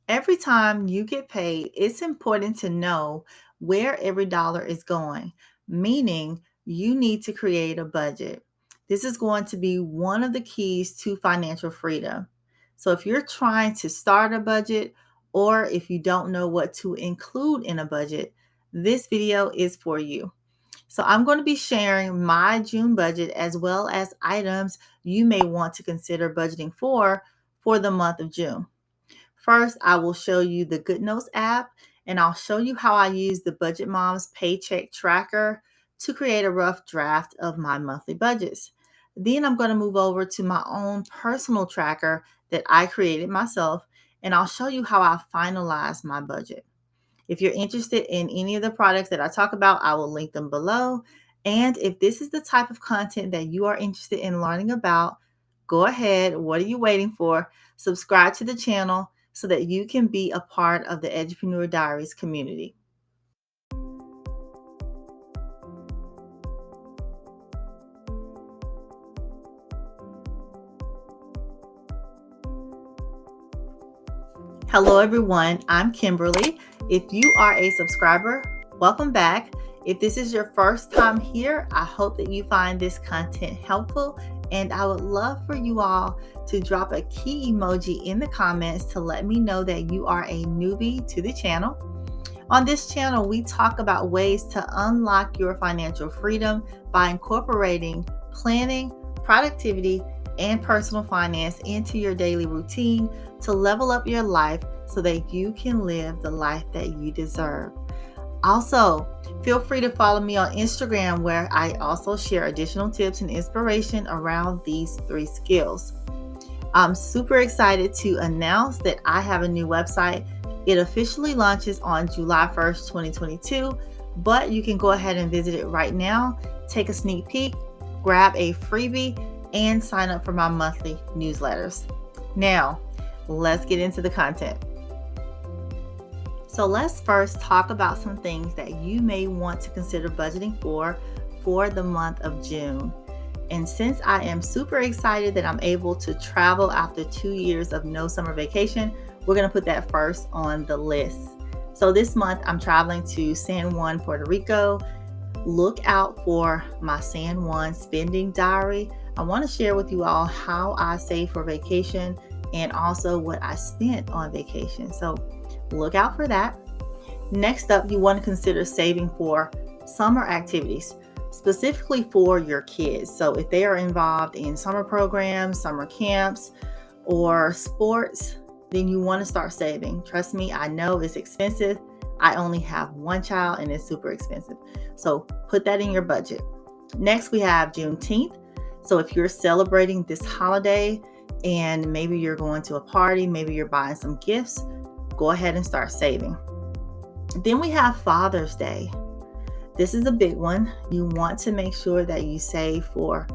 Every time you get paid, it's important to know where every dollar is going, meaning you need to create a budget. This is going to be one of the keys to financial freedom. So, if you're trying to start a budget or if you don't know what to include in a budget, this video is for you. So, I'm going to be sharing my June budget as well as items you may want to consider budgeting for the month of June. First, I will show you the Good Notes app, and I'll show you how I use the Budget Mom's Paycheck Tracker to create a rough draft of my monthly budgets. Then I'm going to move over to my own personal tracker that I created myself, and I'll show you how I finalize my budget. If you're interested in any of the products that I talk about, I will link them below. And if this is the type of content that you are interested in learning about, go ahead. What are you waiting for? Subscribe to the channel so that you can be a part of the Edupreneur Diaries community. Hello, everyone. I'm Kimberly. If you are a subscriber, welcome back. If this is your first time here, I hope that you find this content helpful, and I would love for you all to drop a key emoji in the comments to let me know that you are a newbie to the channel. On this channel, we talk about ways to unlock your financial freedom by incorporating planning, productivity, and personal finance into your daily routine to level up your life so that you can live the life that you deserve. Also, feel free to follow me on Instagram, where I also share additional tips and inspiration around these 3 skills. I'm super excited to announce that I have a new website. It officially launches on July 1st, 2022, but you can go ahead and visit it right now, take a sneak peek, grab a freebie, and sign up for my monthly newsletters. Now, let's get into the content. So let's first talk about some things that you may want to consider budgeting for the month of June. And since I am super excited that I'm able to travel after 2 years of no summer vacation, we're going to put that first on the list. So this month I'm traveling to San Juan, Puerto Rico. Look out for my San Juan spending diary. I want to share with you all how I save for vacation and also what I spent on vacation. So look out for that. Next up, you want to consider saving for summer activities, specifically for your kids. So if they are involved in summer programs, summer camps, or sports, then you want to start saving. Trust me, I know it's expensive. I only have 1 child and it's super expensive. So put that in your budget. Next, we have Juneteenth. So if you're celebrating this holiday and maybe you're going to a party, maybe you're buying some gifts, go ahead and start saving. Then we have Father's Day. This is a big one. You want to make sure that you save for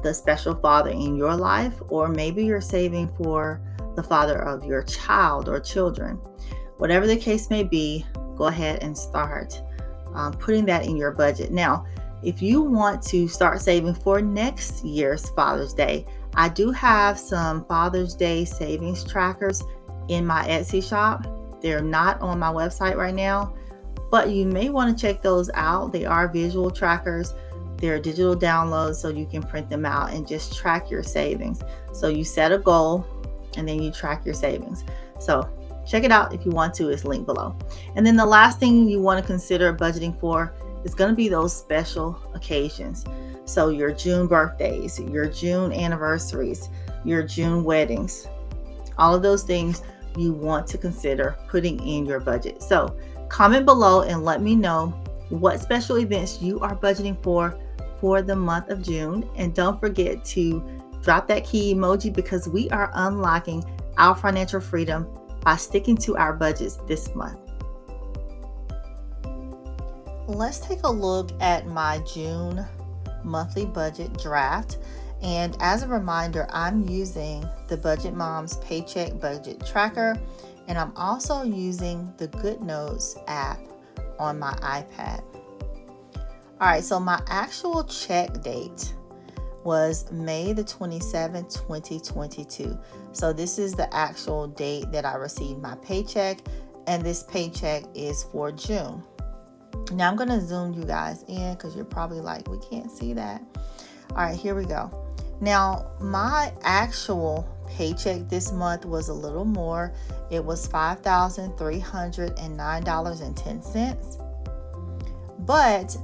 the special father in your life, or maybe you're saving for the father of your child or children. Whatever the case may be, go ahead and start putting that in your budget. Now, if you want to start saving for next year's Father's Day, I do have some Father's Day savings trackers in my Etsy shop. They're not on my website right now, but you may want to check those out. They are visual trackers. They're digital downloads, so you can print them out and just track your savings. So you set a goal and then you track your savings. So check it out if you want to. It's linked below. And then the last thing you want to consider budgeting for is going to be those special occasions. So your June birthdays, your June anniversaries, your June weddings, all of those things you want to consider putting in your budget. So comment below and let me know what special events you are budgeting for the month of June. And don't forget to drop that key emoji, because we are unlocking our financial freedom by sticking to our budgets this month. Let's take a look at my June monthly budget draft. And as a reminder, I'm using the Budget Mom's Paycheck Budget Tracker, and I'm also using the Good Notes app on my iPad. All right, so my actual check date was May the 27th, 2022. So this is the actual date that I received my paycheck, and this paycheck is for June. Now I'm going to zoom you guys in because you're probably like, we can't see that. All right, here we go. Now, my actual paycheck this month was a little more. It was $5,309.10. But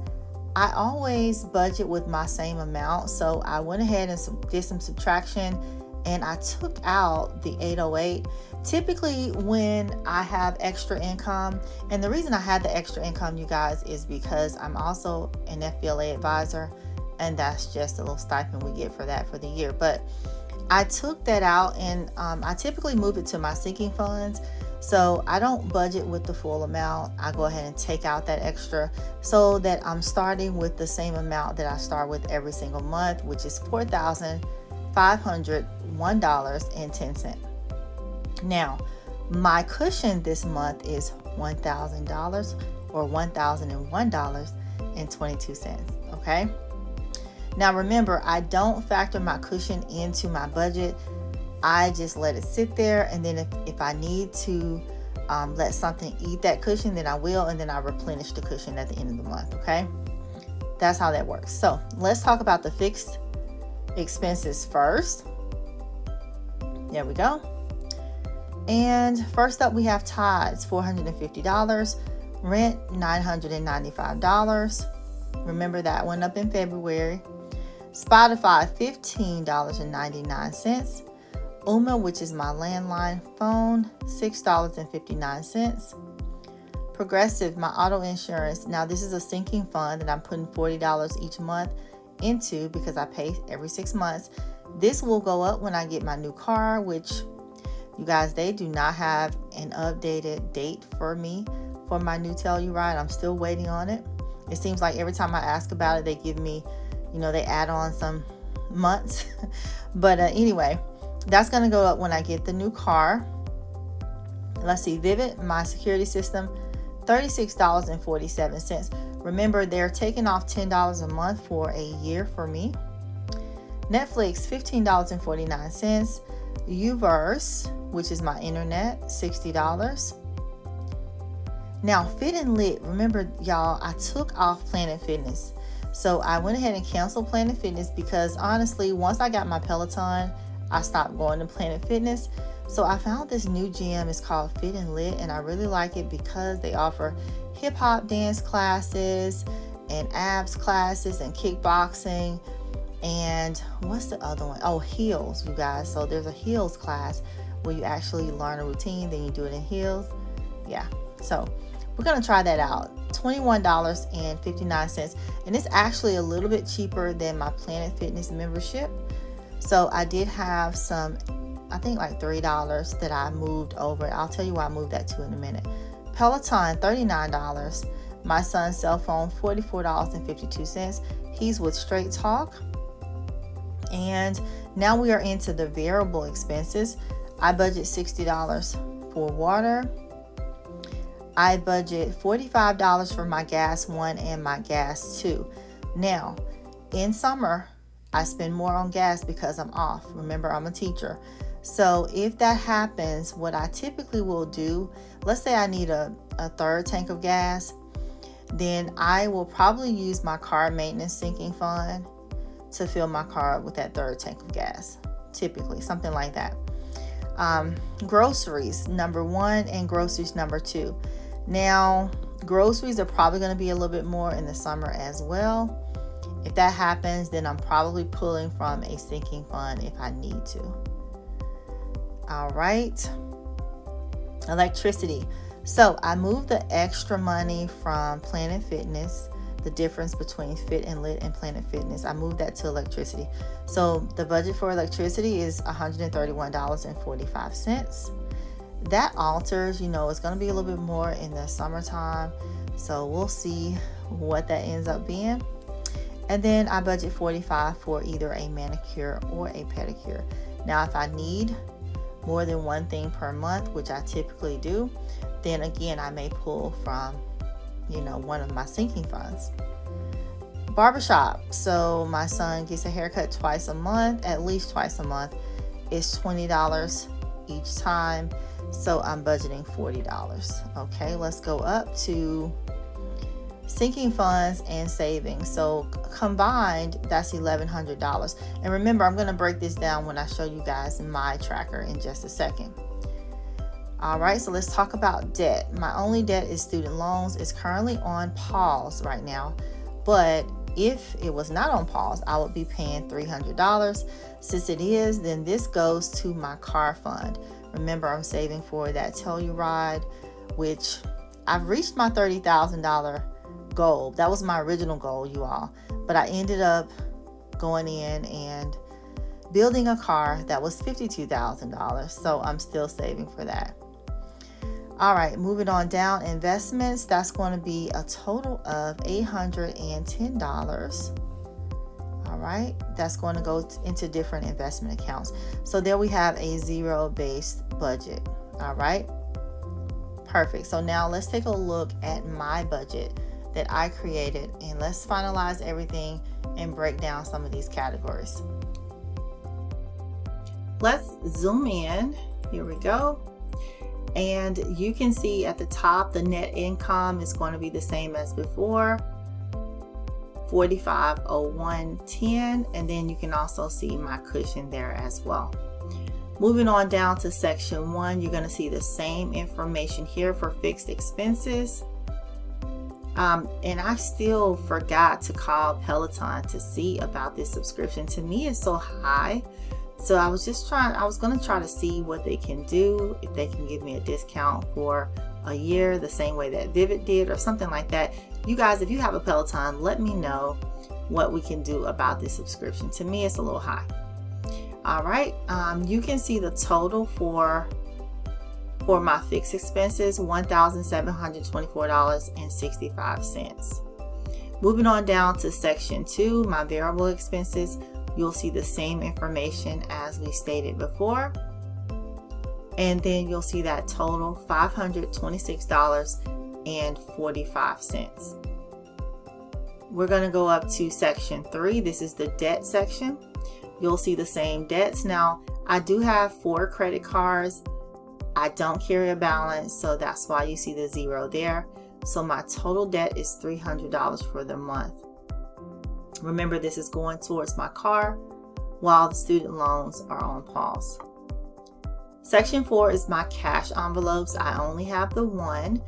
I always budget with my same amount. So I went ahead and did some subtraction, and I took out the 808. Typically when I have extra income, and the reason I had the extra income, you guys, is because I'm also an FBLA advisor, and that's just a little stipend we get for that for the year. But I took that out, and I typically move it to my sinking funds. So I don't budget with the full amount. I go ahead and take out that extra so that I'm starting with the same amount that I start with every single month, which is $4,501.10. Now, my cushion this month is $1,000 or $1,001.22. Okay. Now remember, I don't factor my cushion into my budget. I just let it sit there, and then if I need to let something eat that cushion, then I will, and then I replenish the cushion at the end of the month. Okay, that's how that works. So let's talk about the fixed expenses first. There we go. And first up, we have tithes, $450, rent, $995. Remember that went up in February. Spotify, $15.99. UMA, which is my landline phone, $6.59. Progressive, my auto insurance. Now this is a sinking fund that I'm putting $40 each month into because I pay every 6 months. This will go up when I get my new car, which, you guys, they do not have an updated date for me for my new Telluride. I'm still waiting on it. It seems like every time I ask about it, they give me, they add on some months. But anyway, that's going to go up when I get the new car. Let's see, Vivid, my security system, $36.47. Remember, they're taking off $10 a month for a year for me. Netflix, $15.49. Uverse, which is my internet, $60. Now, Fit and Lit, remember, y'all, I took off Planet Fitness. So I went ahead and canceled Planet Fitness because honestly, once I got my Peloton, I stopped going to Planet Fitness. So I found this new gym. It's called Fit and Lit, and I really like it because they offer hip hop dance classes and abs classes and kickboxing. And what's the other one? Oh, heels, you guys. So there's a heels class where you actually learn a routine, then you do it in heels. Yeah. So we're going to try that out. $21.59. And it's actually a little bit cheaper than my Planet Fitness membership. So I did have some, I think like $3 that I moved over. I'll tell you why I moved that to in a minute. Peloton, $39. My son's cell phone, $44.52. He's with Straight Talk. And now we are into the variable expenses. I budget $60 for water. I budget $45 for my gas 1 and my gas 2. Now, in summer, I spend more on gas because I'm off. Remember, I'm a teacher. So if that happens, what I typically will do, let's say I need a third tank of gas, then I will probably use my car maintenance sinking fund to fill my car up with that third tank of gas. Typically, something like that. Groceries, number 1, and groceries, number 2. Now, groceries are probably going to be a little bit more in the summer as well. If that happens, then I'm probably pulling from a sinking fund if I need to. All right. Electricity. So I moved the extra money from Planet Fitness, the difference between Fit and Lit and Planet Fitness. I moved that to electricity. So the budget for electricity is $131.45. That alters, it's going to be a little bit more in the summertime. So we'll see what that ends up being. And then I budget $45 for either a manicure or a pedicure. Now, if I need more than one thing per month, which I typically do, then again, I may pull from, one of my sinking funds. Barbershop. So my son gets a haircut twice a month, at least twice a month. It's $20 each time. So I'm budgeting $40. Okay, let's go up to sinking funds and savings. So combined, that's $1,100. And remember, I'm going to break this down when I show you guys my tracker in just a second. All right, so let's talk about debt. My only debt is student loans. It's currently on pause right now, but if it was not on pause, I would be paying $300. Since it is, then this goes to my car fund. Remember, I'm saving for that Telluride, which I've reached my $30,000 goal. That was my original goal, you all. But I ended up going in and building a car that was $52,000. So I'm still saving for that. All right, moving on down, investments. That's going to be a total of $810. All right, that's going to go into different investment accounts. So there we have a zero-based budget. All right, perfect. So now let's take a look at my budget that I created, and let's finalize everything and break down some of these categories. Let's zoom in. Here we go. And you can see at the top, the net income is going to be the same as before, $45,0110, and then you can also see my cushion there as well. Moving on down to section 1, you're going to see the same information here for fixed expenses. And I still forgot to call Peloton to see about this subscription. To me, it's so high. So I was going to try to see what they can do, if they can give me a discount for a year, the same way that Vivid did or something like that. You guys, if you have a Peloton, let me know what we can do about this subscription. To me, it's a little high. All right, you can see the total for my fixed expenses, $1,724.65. Moving on down to section 2, my variable expenses, you'll see the same information as we stated before. And then you'll see that total $526.45. We're going to go up to section 3. This is the debt section. You'll see the same debts. Now, I do have 4 credit cards. I don't carry a balance, so that's why you see the 0 there. So my total debt is $300 for the month. Remember, this is going towards my car while the student loans are on pause. Section 4 is my cash envelopes. I only have the one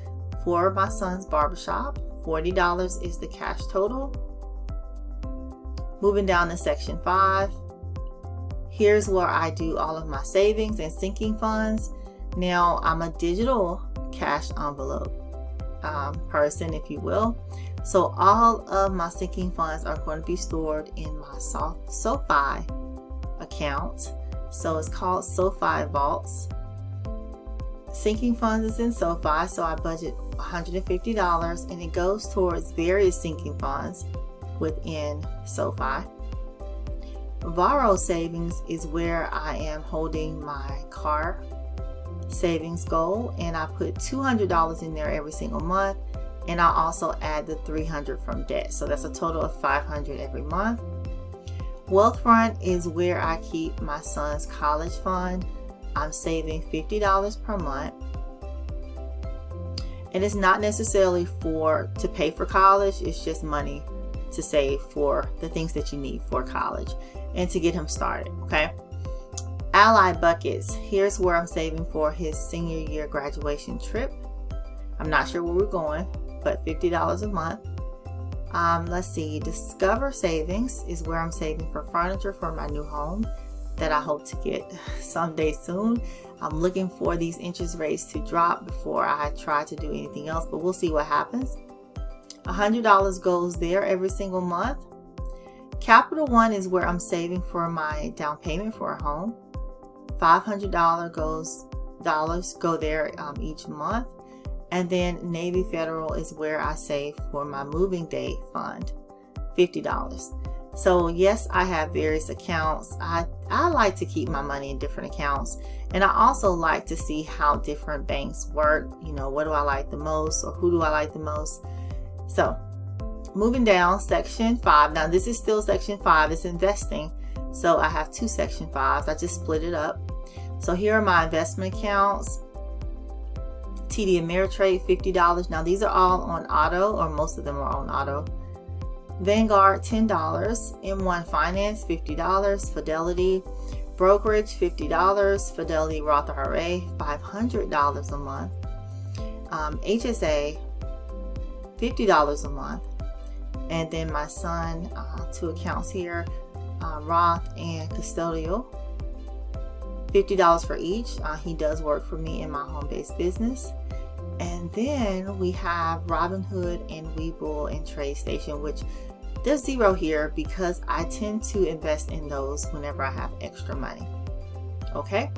for my son's barbershop. $40 is the cash total. Moving down to section 5. Here's where I do all of my savings and sinking funds. Now, I'm a digital cash envelope person, if you will. So all of my sinking funds are going to be stored in my SoFi account. So it's called SoFi Vaults. Sinking funds is in SoFi, so I budget $150, and it goes towards various sinking funds within SoFi. Borrow savings is where I am holding my car savings goal, and I put $200 in there every single month, and I also add the $300 from debt, so that's a total of $500 every month. Wealthfront is where I keep my son's college fund. I'm saving $50 per month, and it's not necessarily to pay for college. It's just money to save for the things that you need for college and to get him started. Okay. Ally buckets. Here's where I'm saving for his senior year graduation trip. I'm not sure where we're going, but $50 a month. Let's see. Discover savings is where I'm saving for furniture for my new home that I hope to get someday soon. I'm looking for these interest rates to drop before I try to do anything else, but we'll see what happens. $100 goes there every single month. Capital One is where I'm saving for my down payment for a home. $500 go there each month. And then Navy Federal is where I save for my moving day fund, $50. So yes, I have various accounts. I like to keep my money in different accounts, and I also like to see how different banks work. You know, what do I like the most, or who do I like the most? So moving down, section 5. Now this is still section 5, it's investing. So I have 2 section 5s. I just split it up. So here are my investment accounts. TD Ameritrade, $50. Now these are all on auto, or most of them are on auto. Vanguard, $10. M1 Finance, $50. Fidelity Brokerage, $50. Fidelity Roth IRA, $500 a month. HSA, $50 a month. And then my son, 2 accounts here, Roth and Custodial, $50 for each. He does work for me in my home-based business. And then we have Robinhood and Webull and TradeStation, which there's 0 here because I tend to invest in those whenever I have extra money. Okay,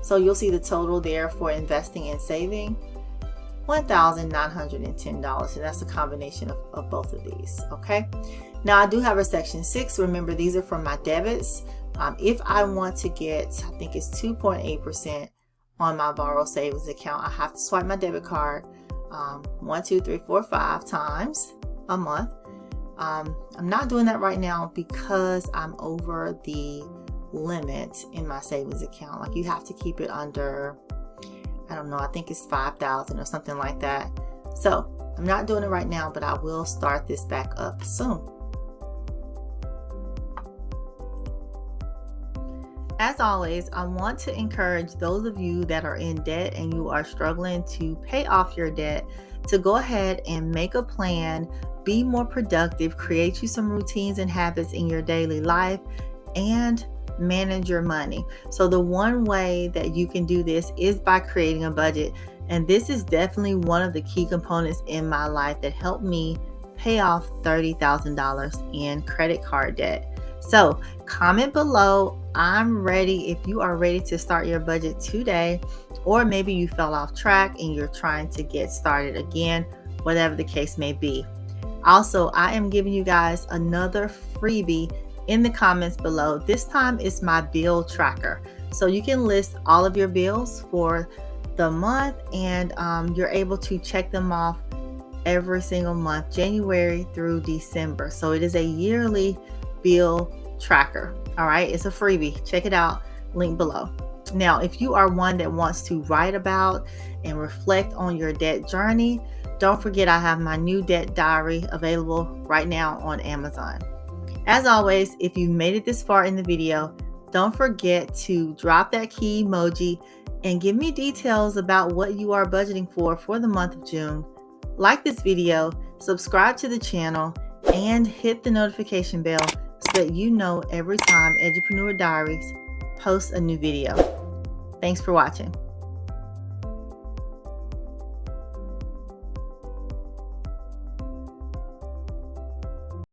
so you'll see the total there for investing and saving, $1,910, and that's a combination of both of these. Okay, now I do have a section 6. Remember, these are for my debits. If I want to get, I think it's 2.8% on my borrow savings account, I have to swipe my debit card 1, 2, 3, 4, 5 times a month. I'm not doing that right now because I'm over the limit in my savings account. Like, you have to keep it under, I don't know, I think it's 5,000 or something like that. So I'm not doing it right now, but I will start this back up soon. As always, I want to encourage those of you that are in debt and you are struggling to pay off your debt to go ahead and make a plan, be more productive, create you some routines and habits in your daily life, and manage your money. So the one way that you can do this is by creating a budget. And this is definitely one of the key components in my life that helped me pay off $30,000 in credit card debt. So comment below, I'm ready, if you are ready to start your budget today, or maybe you fell off track and you're trying to get started again, whatever the case may be. Also, I am giving you guys another freebie in the comments below. This time it's my bill tracker. So you can list all of your bills for the month, and you're able to check them off every single month, January through December. So it is a yearly bill tracker. All right, it's a freebie. Check it out, link below. Now, if you are one that wants to write about and reflect on your debt journey, don't forget I have my new debt diary available right now on Amazon. As always, if you made it this far in the video, don't forget to drop that key emoji and give me details about what you are budgeting for the month of June. Like this video, subscribe to the channel, and hit the notification bell so that you know every time Edupreneur Diaries posts a new video. Thanks for watching.